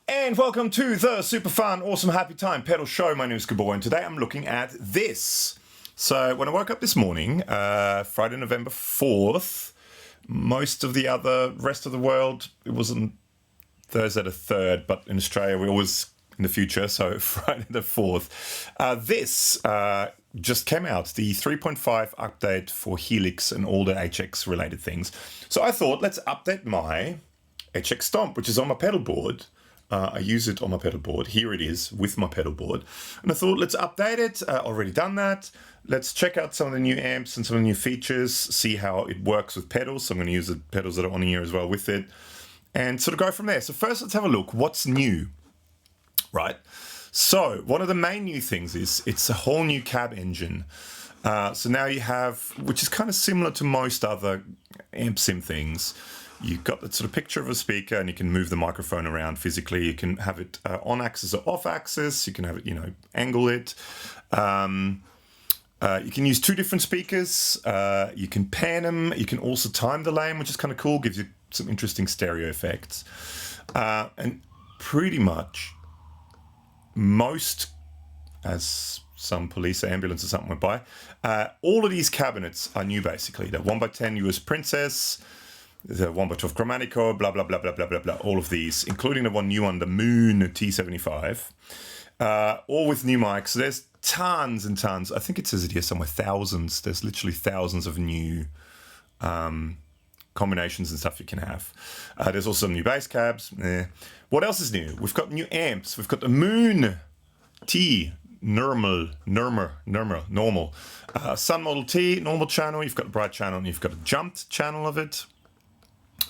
And welcome to the super fun, awesome, happy time pedal show. My name is Gabor, and today I'm looking at this. So when I woke up this morning, Friday, November 4th, most of the rest of the world, it wasn't Thursday the 3rd, but in Australia we're always in the future, so Friday the 4th. This just came out, the 3.5 update for Helix and all the HX related things. So I thought, let's update my HX Stomp, which is on my pedal board. I use it on my pedal board. Here it is with my pedal board. And I thought, let's update it. Already done that. Let's check out some of the new amps and some of the new features, see how it works with pedals. So I'm going to use the pedals that are on here as well with it and sort of go from there. So first, let's have a look. What's new, right? So one of the main new things is it's a whole new cab engine. So now you have, which is kind of similar to most other amp sim things. You've got that sort of picture of a speaker and you can move the microphone around physically. You can have it on axis or off axis. You can have it, angle it. You can use two different speakers. You can pan them. You can also time delay them, which is kind of cool. Gives you some interesting stereo effects. And pretty much most, as some police or ambulance or something went by, all of these cabinets are new basically. The 1x10 US Princess, the 1x12 Chromatico, blah, blah, blah, blah, blah, blah, blah, all of these, including the one new one, the Moon T75, all with new mics. So there's tons and tons. I think it says it here somewhere, thousands. There's literally thousands of new combinations and stuff you can have. There's also some new bass cabs. What else is new? We've got new amps. We've got the Moon T, normal. Sun Model T, normal channel. You've got a bright channel and you've got a jumped channel of it.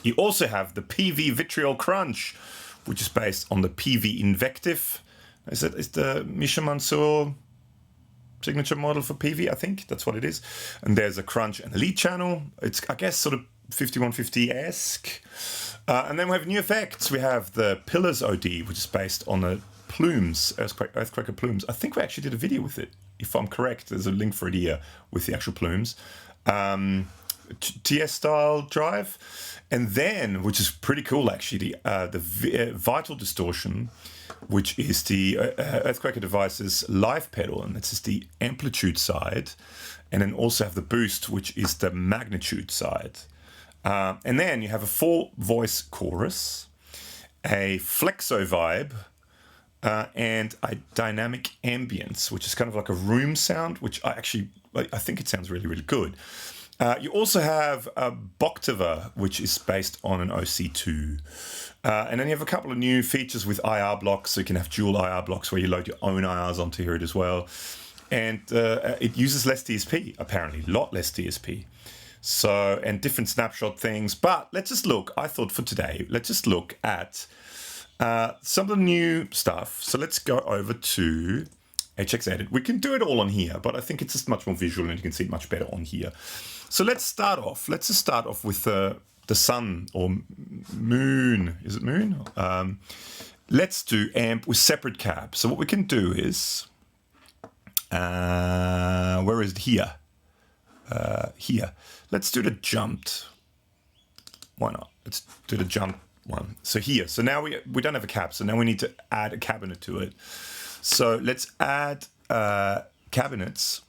You also have the PV Vitriol Crunch, which is based on the PV Invective. Is the Misha Mansour signature model for PV? I think that's what it is. And there's a Crunch and a Lead channel. It's, I guess, sort of 5150-esque. And then we have new effects. We have the Pillars OD, which is based on the plumes, Earthquaker plumes. I think we actually did a video with it, if I'm correct. There's a link for it here with the actual plumes. TS style drive, and then, which is pretty cool actually, the Vital Distortion, which is the Earthquaker Devices live pedal, and this is the amplitude side, and then also have the Boost, which is the magnitude side. And then you have a 4-voice chorus, a FlexoVibe, and a dynamic ambience, which is kind of like a room sound, which I think it sounds really, really good. You also have a Boctaver, which is based on an OC2. And then you have a couple of new features with IR blocks, so you can have dual IR blocks where you load your own IRs onto here as well. And it uses less DSP, apparently, a lot less DSP. So, and different snapshot things. But let's just look, I thought for today, let's just look at some of the new stuff. So let's go over to HX Edit. We can do it all on here, but I think it's just much more visual and you can see it much better on here. So let's start off. Let's just start off with the sun or moon. Is it moon? Let's do amp with separate cab. So what we can do is, where is it? Here. Here. Let's do the jumped. Why not? Let's do the jump one. So here. So now we don't have a cab. So now we need to add a cabinet to it. So let's add cabinets,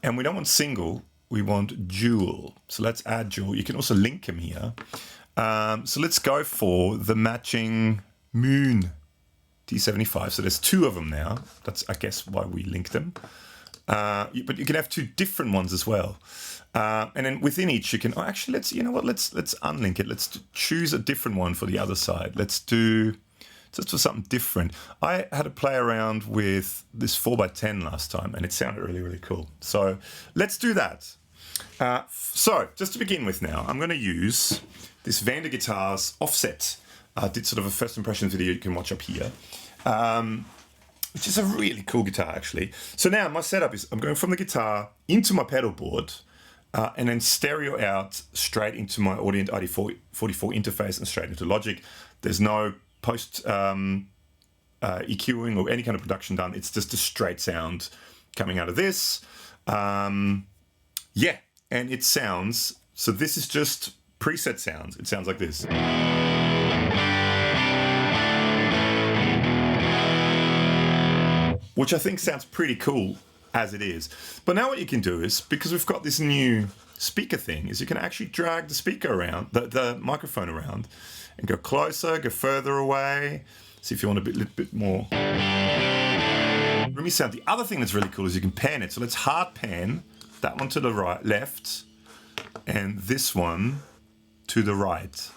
and we don't want single, we want dual. So let's add dual. You can also link them here. So let's go for the matching Moon T75. So there's two of them now. That's, I guess, why we link them. But you can have two different ones as well. And then within each you can, actually, let's unlink it. Let's choose a different one for the other side. Let's do, just for something different. I had to play around with this 4x10 last time, and it sounded really, really cool. So let's do that. So just to begin with now, I'm going to use this Vander Guitars offset. I did sort of a first impressions video you can watch up here, which is a really cool guitar actually. So now my setup is I'm going from the guitar into my pedal board, and then stereo out straight into my Audient ID44 interface and straight into Logic. There's no post EQing or any kind of production done. It's just a straight sound coming out of this. Yeah, and it sounds, so this is just preset sounds. It sounds like this. which I think sounds pretty cool as it is. But now what you can do is, because we've got this new speaker thing, is you can actually drag the speaker around, the microphone around, and go closer, go further away. See if you want a little bit more roomy sound. The other thing that's really cool is you can pan it. So let's hard pan that one to the right, left, and this one to the right.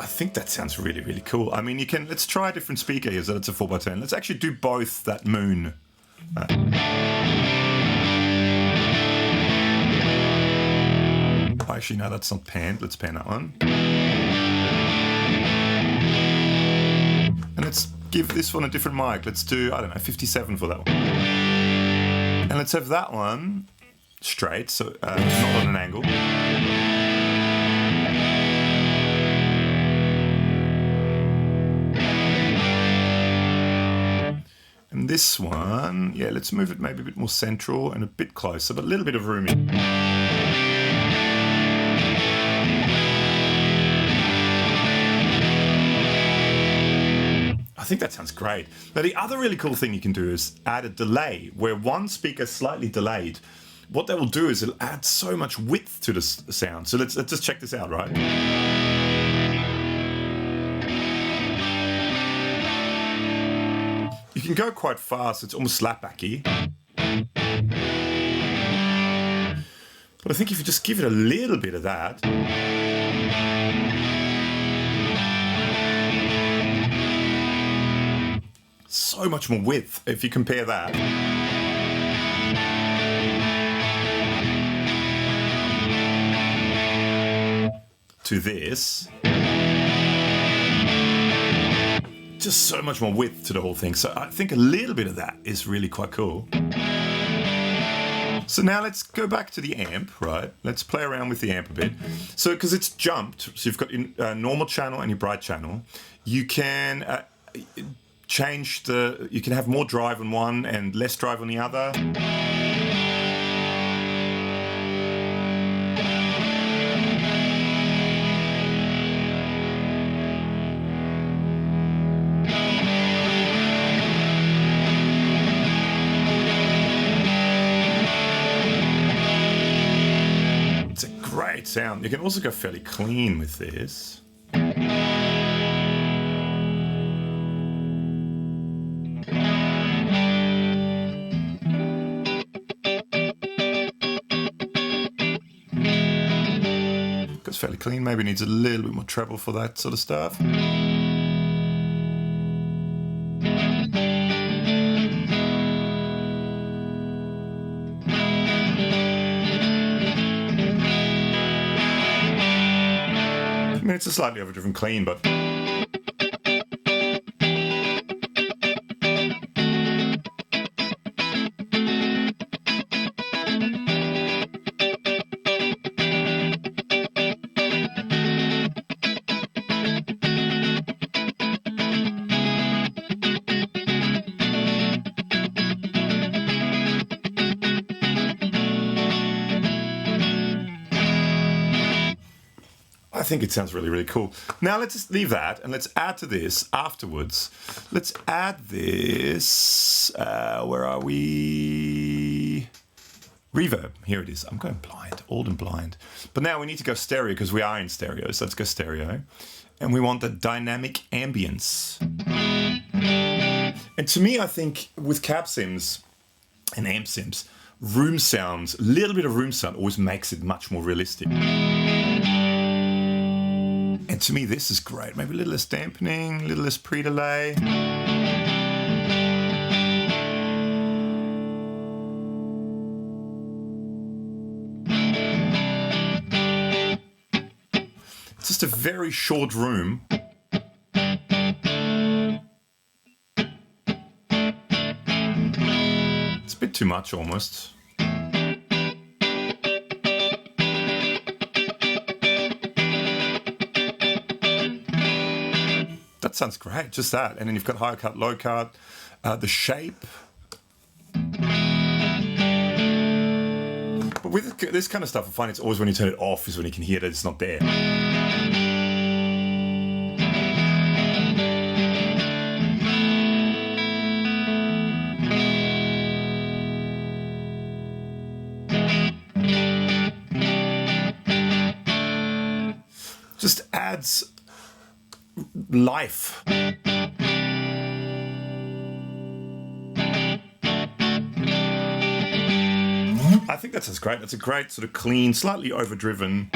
I think that sounds really, really cool. I mean, let's try a different speaker here so that's a 4x10. Let's actually do both that moon. Actually, no, that's not panned. Let's pan that one. And let's give this one a different mic. Let's do, I don't know, 57 for that one. And let's have that one straight, so not on an angle. And this one, yeah, let's move it maybe a bit more central and a bit closer, but a little bit of room in. I think that sounds great. Now, the other really cool thing you can do is add a delay, where one speaker is slightly delayed. What that will do is it'll add so much width to the sound. So let's just check this out, right? You can go quite fast. It's almost slapbacky. But I think if you just give it a little bit of that, so much more width if you compare that to this. Just so much more width to the whole thing. So I think a little bit of that is really quite cool. So now let's go back to the amp, right? Let's play around with the amp a bit. So because it's jumped, so you've got your normal channel and your bright channel, you can change you can have more drive on one and less drive on the other. It's a great sound. You can also go fairly clean with this. Fairly clean, maybe needs a little bit more treble for that sort of stuff. I mean, it's a slightly overdriven clean, but I think it sounds really, really cool. Now let's just leave that and let's add to this afterwards. Let's add this, where are we? Reverb, here it is. I'm going blind, old and blind. But now we need to go stereo because we are in stereo. So let's go stereo. And we want the dynamic ambience. And to me, I think with cab sims and amp sims, room sounds, a little bit of room sound always makes it much more realistic. And to me, this is great. Maybe a little less dampening, a little less pre-delay. It's just a very short room. It's a bit too much almost. That sounds great, just that. And then you've got high cut, low cut, the shape. But with this kind of stuff, I find it's always when you turn it off is when you can hear that it's not there. just adds life. I think that sounds great. That's a great sort of clean, slightly overdriven.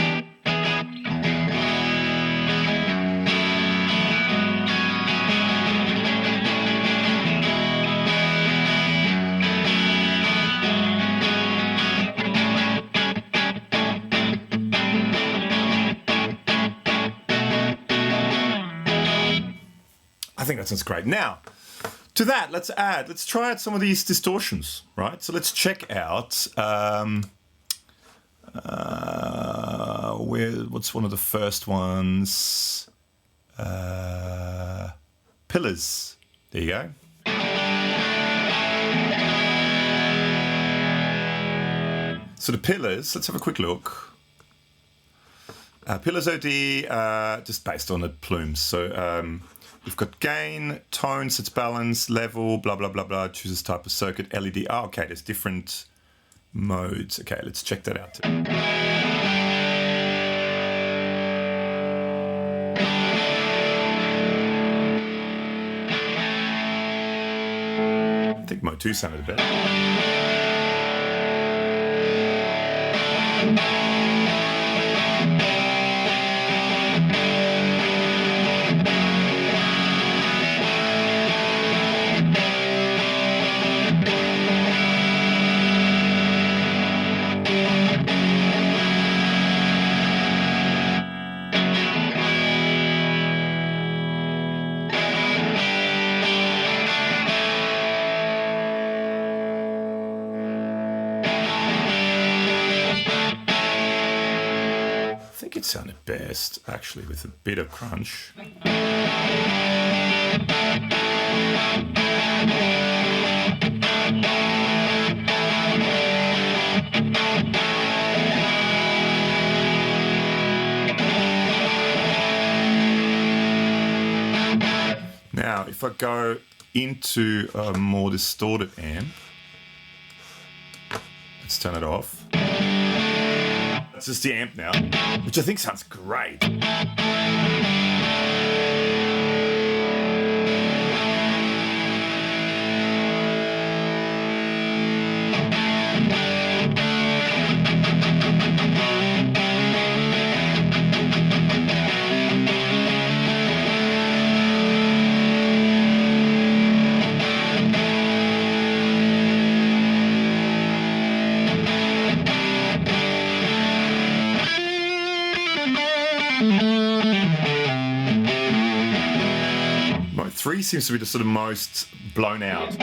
I think that sounds great. Now, to that, let's try out some of these distortions, right? So let's check out, what's one of the first ones? Pillars. There you go. So the pillars, let's have a quick look. Pillars OD, just based on the plumes. So, we've got gain, tone, sets balance, level, blah, blah, blah, blah, chooses type of circuit, LED. Oh, okay, there's different modes. Okay, let's check that out. I think mode 2 sounded better. It sounded best actually with a bit of crunch. Now, if I go into a more distorted amp, let's turn it off. It's just the amp now, which I think sounds great. Mode 3 seems to be the sort of most blown out.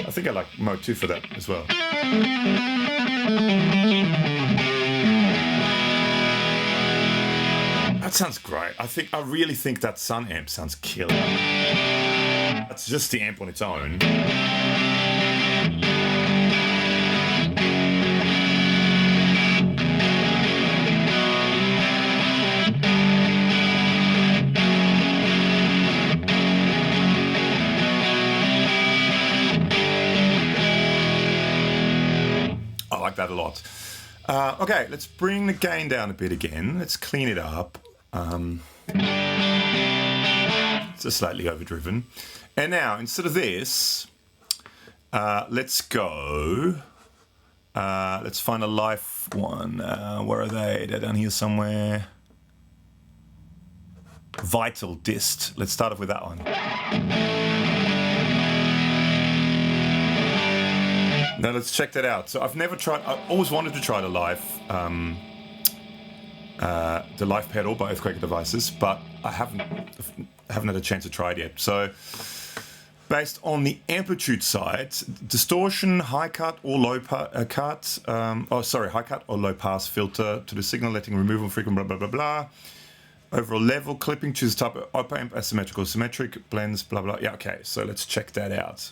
I think I like mode 2 for that as well. That sounds great. I really think that Sun amp sounds killer. That's just the amp on its own. I like that a lot. Okay, let's bring the gain down a bit again. Let's clean it up. It's just slightly overdriven. And now, instead of this, let's go. Let's find a live one. Where are they? They're down here somewhere. Vital Dist. Let's start off with that one. Now let's check that out. So I've never tried. I always wanted to try the live pedal by Earthquaker Devices, but I haven't had a chance to try it yet. So based on the amplitude side, distortion, high cut or low high cut or low pass filter to the signal, letting removal frequent, blah blah blah blah. Overall level, clipping, choose type of op amp, asymmetrical, symmetric, blends, blah blah. Yeah, okay. So let's check that out.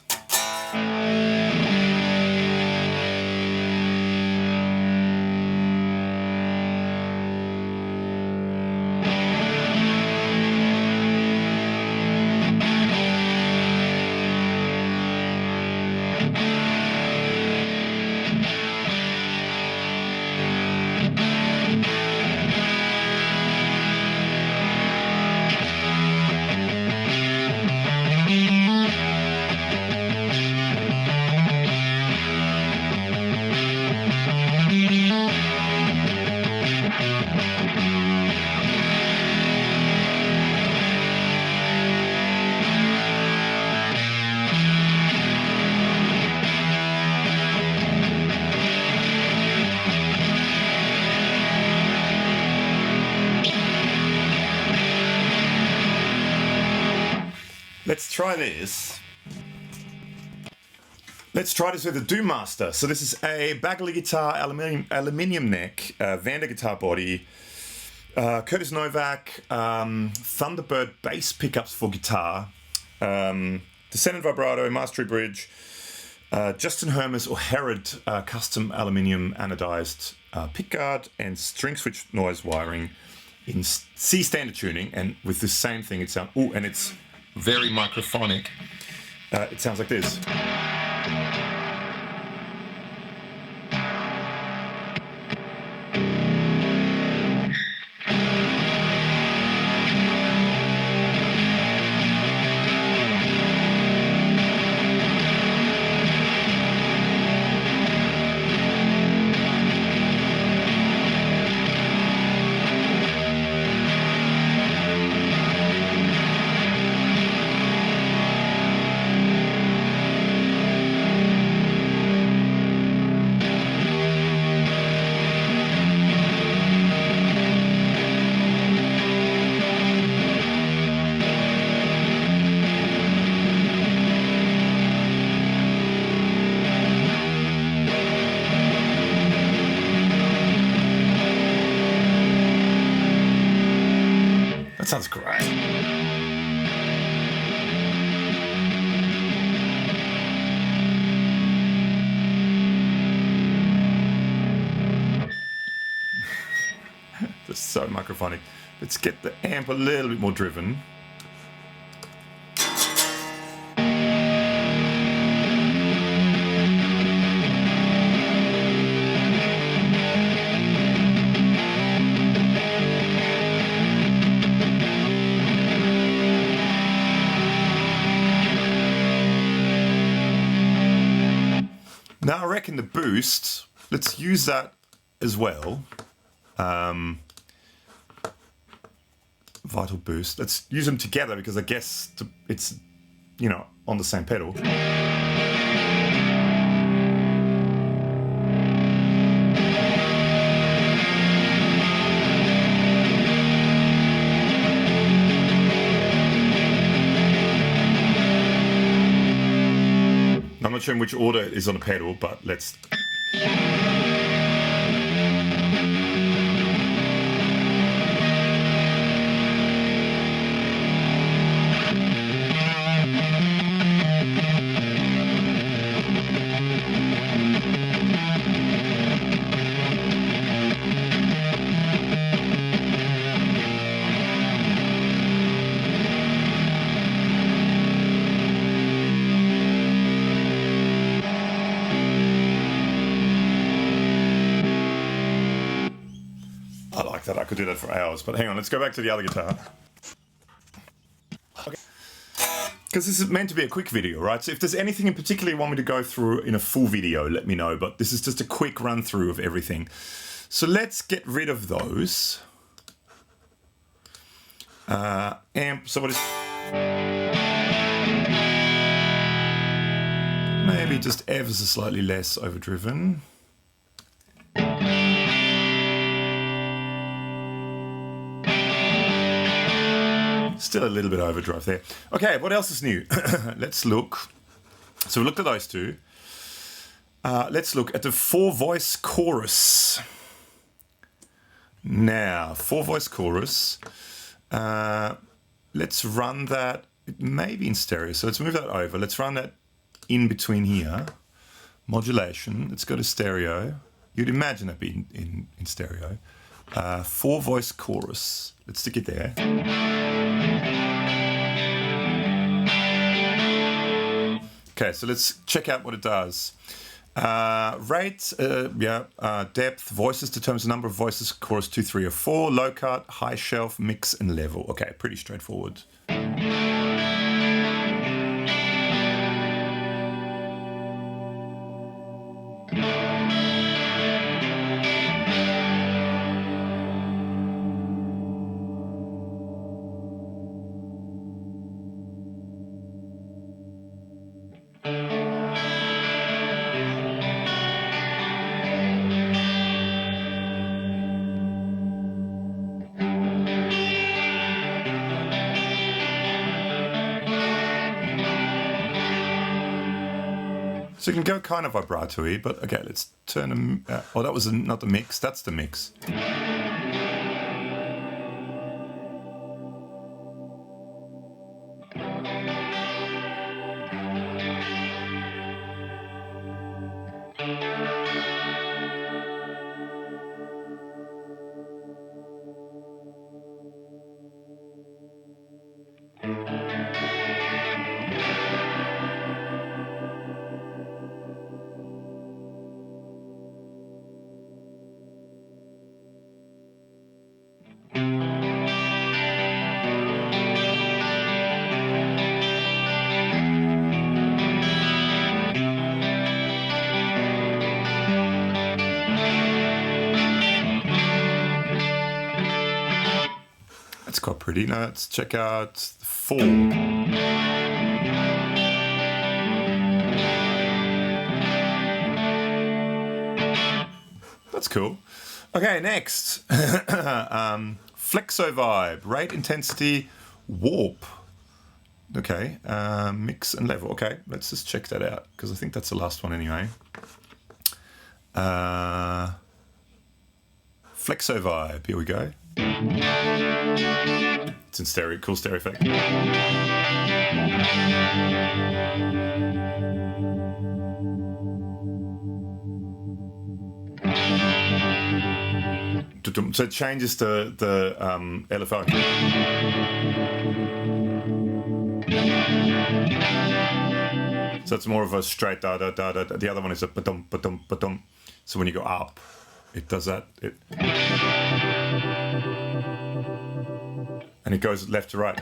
let's try this. Let's try this with the DoomMaster. So this is a Bagley guitar, aluminium neck, Vander guitar body, Curtis Novak, Thunderbird bass pickups for guitar, descendant vibrato, mastery bridge, Justin Hermes or Herod custom aluminium anodized pickguard, and string switch noise wiring in C standard tuning. And with the same thing, it sounds, and it's very microphonic. It sounds like this. That sounds great. That's so microphonic. Let's get the amp a little bit more driven. Now I reckon the boost, let's use that as well. Vital boost. Let's use them together because I guess it's, you know, on the same pedal. I'm not sure in which order it is on the pedal, but let's... that I could do that for hours, but hang on, let's go back to the other guitar. Okay. Because this is meant to be a quick video, right? So if there's anything in particular you want me to go through in a full video, let me know, but this is just a quick run through of everything. So let's get rid of those. Amp, so what is... Maybe just ever so slightly less overdriven. Still a little bit of overdrive there. Okay, what else is new? Let's look. So we looked at those two. Let's look at the 4-voice chorus. Now, 4-voice chorus. Let's run that. It may be in stereo, so let's move that over. Let's run that in between here. Modulation. Let's go to stereo. You'd imagine that being in stereo. 4-voice chorus. Let's stick it there. Okay, so let's check out what it does. Rate, depth, voices determines the number of voices, chorus 2, 3, or 4, low cut, high shelf, mix, and level. Okay, pretty straightforward. So you can go kind of vibrato-y, but okay, let's turn them. Oh, that was not the mix. That's the mix. That's quite pretty. Now let's check out the 4. That's cool. Okay, next. FlexoVibe, rate, intensity, warp. Okay, mix and level. Okay, let's just check that out, because I think that's the last one anyway. FlexoVibe, here we go. It's in stereo, cool stereo effect. So it changes the LFO. So it's more of a straight da da da da. The other one is a ba-dum ba-dum ba-dum. So when you go up, it does that. And it goes left to right.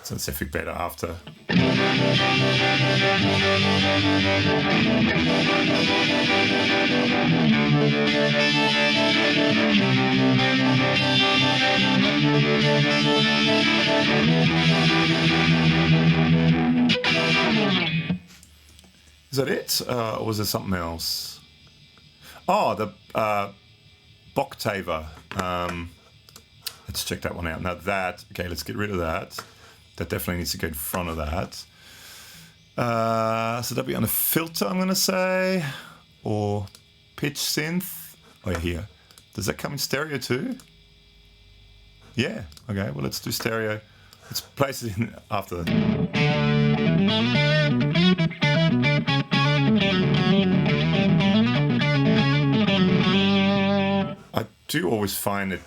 Sounds definitely better after. Is that it? Or was there something else? Oh, the Boctaver. Let's check that one out. Now that, okay, let's get rid of that. That definitely needs to go in front of that. So that'll be on a filter, I'm going to say. Or pitch synth. Oh, yeah, here. Does that come in stereo too? Yeah. Okay, well, let's do stereo. Let's place it in after that. I do always find it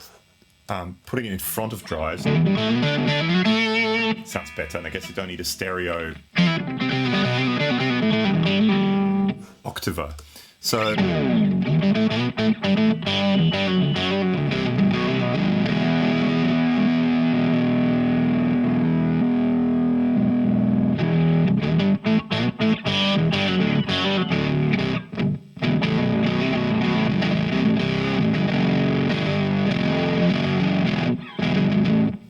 putting it in front of drives sounds better, and I guess you don't need a stereo Octaver. So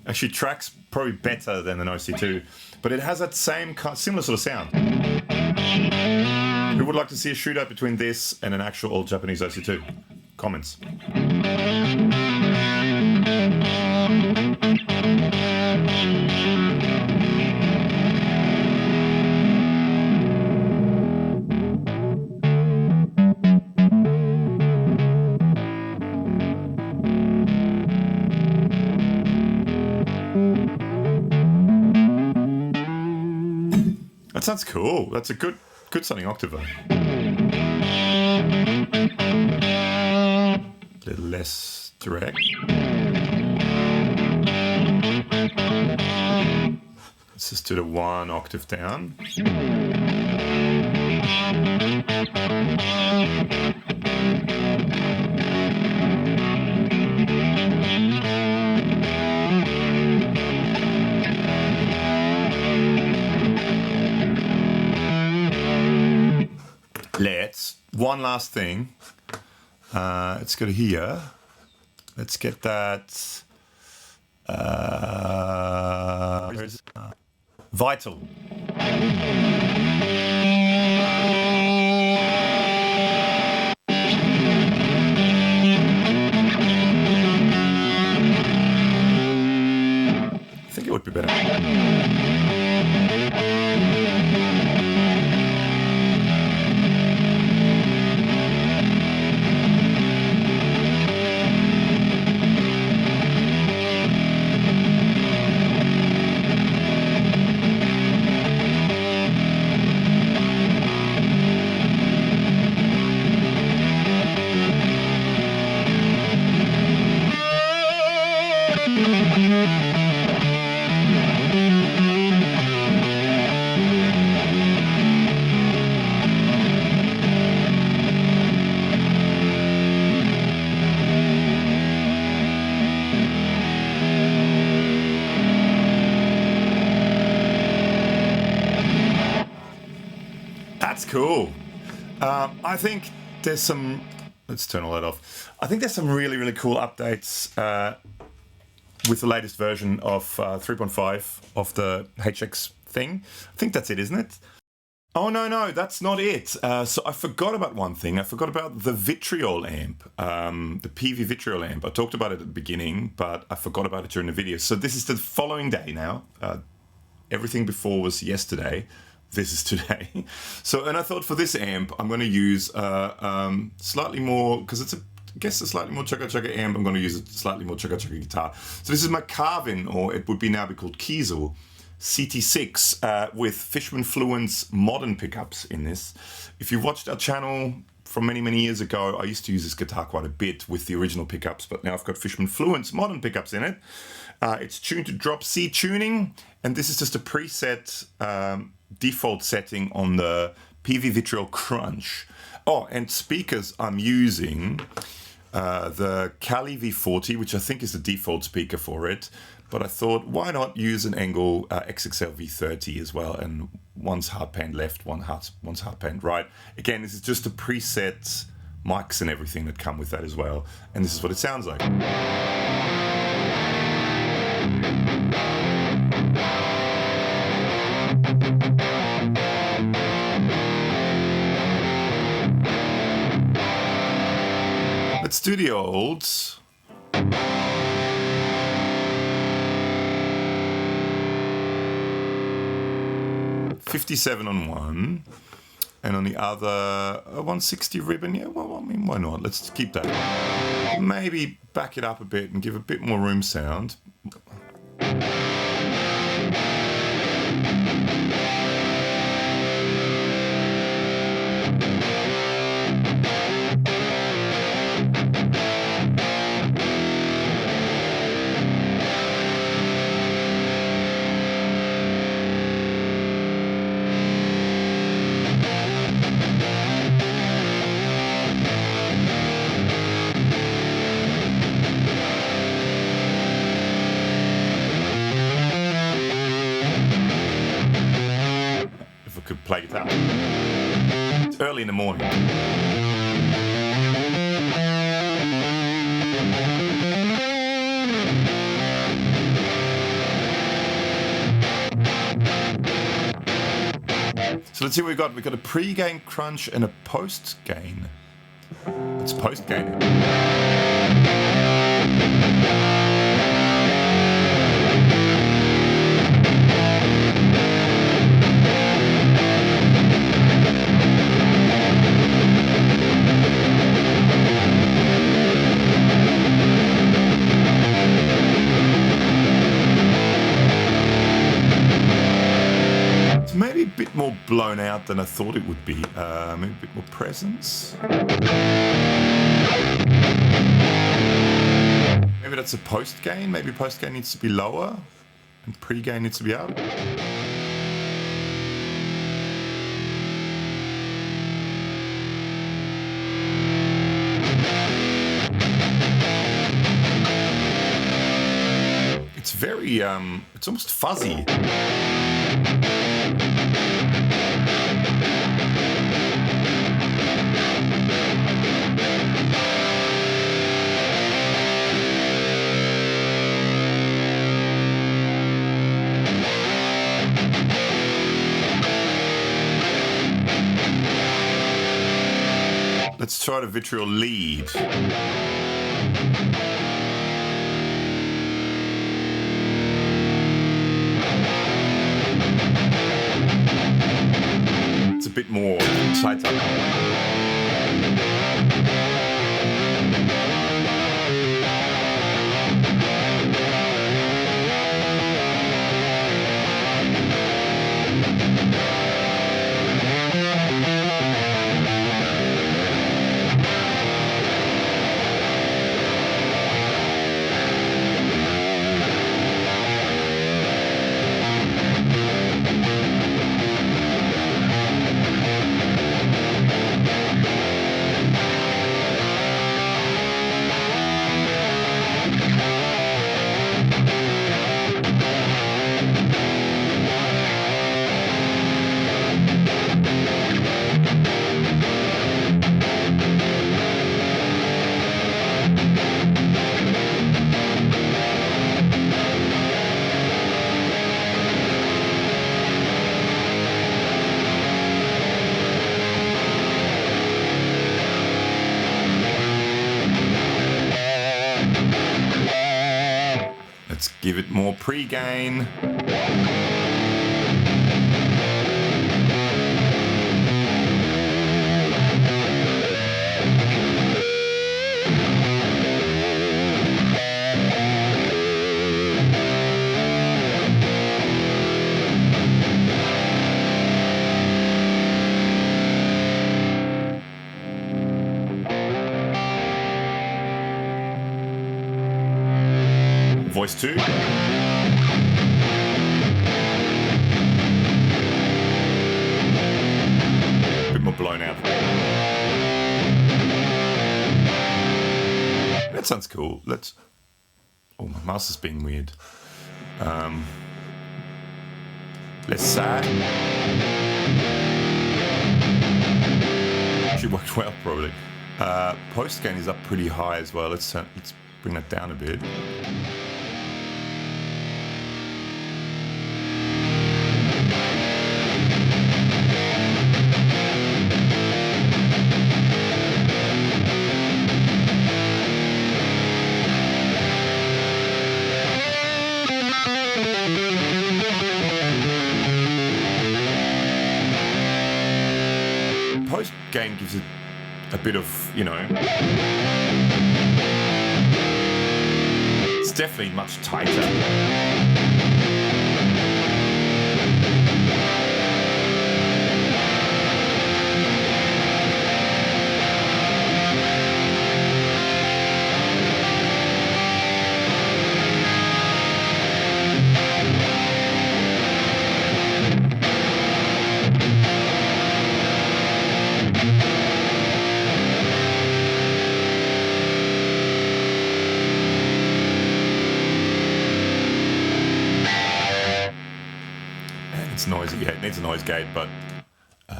actually tracks probably better than an OC2, but it has that same similar sort of sound. Who would like to see a shootout between this and an actual old Japanese OC2? Comments. That sounds cool. That's a good sounding Octaver. A little less direct. Let's just do the 1 octave down. One last thing. Let's go to here. Let's get that. Vital. I think it would be better. That's cool. I think there's some, let's turn all that off. I think there's some really, really cool updates with the latest version of 3.5 of the HX thing. I think that's it, isn't it? Oh, no, that's not it. So I forgot about one thing. I forgot about the Vitriol amp, the PV Vitriol amp. I talked about it at the beginning, but I forgot about it during the video. So this is the following day now. Everything before was yesterday. This is today. So, and I thought for this amp, I'm going to use slightly more, because it's a slightly more chugga amp. I'm going to use a slightly more chugga guitar. So this is my Carvin, or it would be now be called Kiesel CT6 with Fishman Fluent's modern pickups in this. If you watched our channel from many years ago, I used to use this guitar quite a bit with the original pickups, but now I've got Fishman Fluent's modern pickups in it. It's tuned to drop C tuning, and this is just a preset default setting on the PV Vitriol Crunch. Oh, and speakers, I'm using the Kali V40, which I think is the default speaker for it, but I thought, why not use an Engel XXL V30 as well, and one's hard pan left, one's hard pan right. Again, this is just a preset mics and everything that come with that as well, and this is what it sounds like. Let's do the olds. 57 on one, and on the other a 160 ribbon. Yeah, well, I mean, why not? Let's keep that. Maybe back it up a bit and give a bit more room sound. Could play guitar. It's early in the morning. So let's see what we've got. We've got a pre-gain crunch and a post-gain. It's post-gain. Maybe a bit more blown out than I thought it would be. Maybe a bit more presence. maybe that's a post gain. Maybe post gain needs to be lower and pre gain needs to be up. It's very, it's almost fuzzy. Let's try the Vitriol Lead. It's a bit more tighter. Let's give it more pre-gain. Voice 2. A bit more blown out. That sounds cool. Let's... Oh, my mouse is being weird. Let's say. Actually worked well, probably. Post gain is up pretty high as well. Let's bring that down a bit. Post gain gives it a bit of, you know, it's definitely much tighter. It's noisy. Yeah, it needs a noise gate, but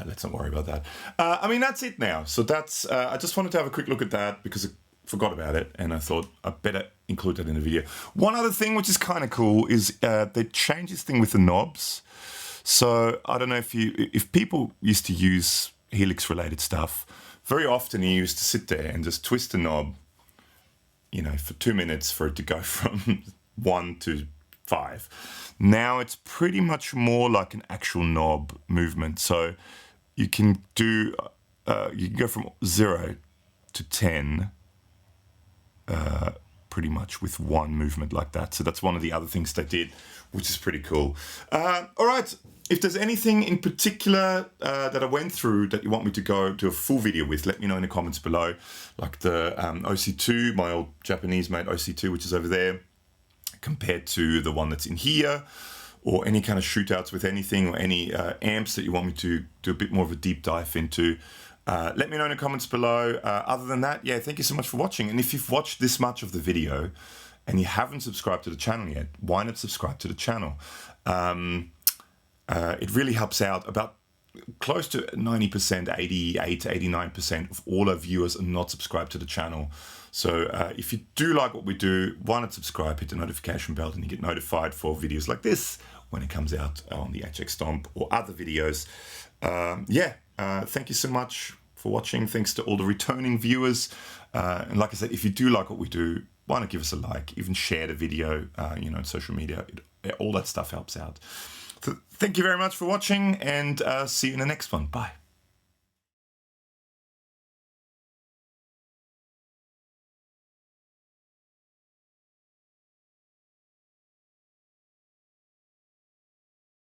let's not worry about that. I mean, that's it now. So that's, I just wanted to have a quick look at that because I forgot about it and I thought I'd better include that in the video. One other thing which is kind of cool is they changed this thing with the knobs. So I don't know if people used to use Helix related stuff, very often you used to sit there and just twist the knob, you know, for 2 minutes for it to go from 1 to 5. Now it's pretty much more like an actual knob movement. So you can do, you can go from 0 to 10 pretty much with one movement like that. So that's one of the other things they did, which is pretty cool. All right, If there's anything in particular that I went through that you want me to go do a full video with, let me know in the comments below. Like the OC2, my old Japanese made OC2, which is over there, compared to the one that's in here, or any kind of shootouts with anything, or any amps that you want me to do a bit more of a deep dive into. Let me know in the comments below. Other than that, yeah, thank you so much for watching. And if you've watched this much of the video and you haven't subscribed to the channel yet, why not subscribe to the channel? It really helps out. About close to 90%, 88 to 89% of all our viewers are not subscribed to the channel. So if you do like what we do, why not subscribe, hit the notification bell, and you get notified for videos like this when it comes out on the HX Stomp or other videos. Thank you so much for watching. Thanks to all the returning viewers. And like I said, if you do like what we do, why not give us a like, even share the video, on social media. All that stuff helps out. So thank you very much for watching, and see you in the next one. Bye.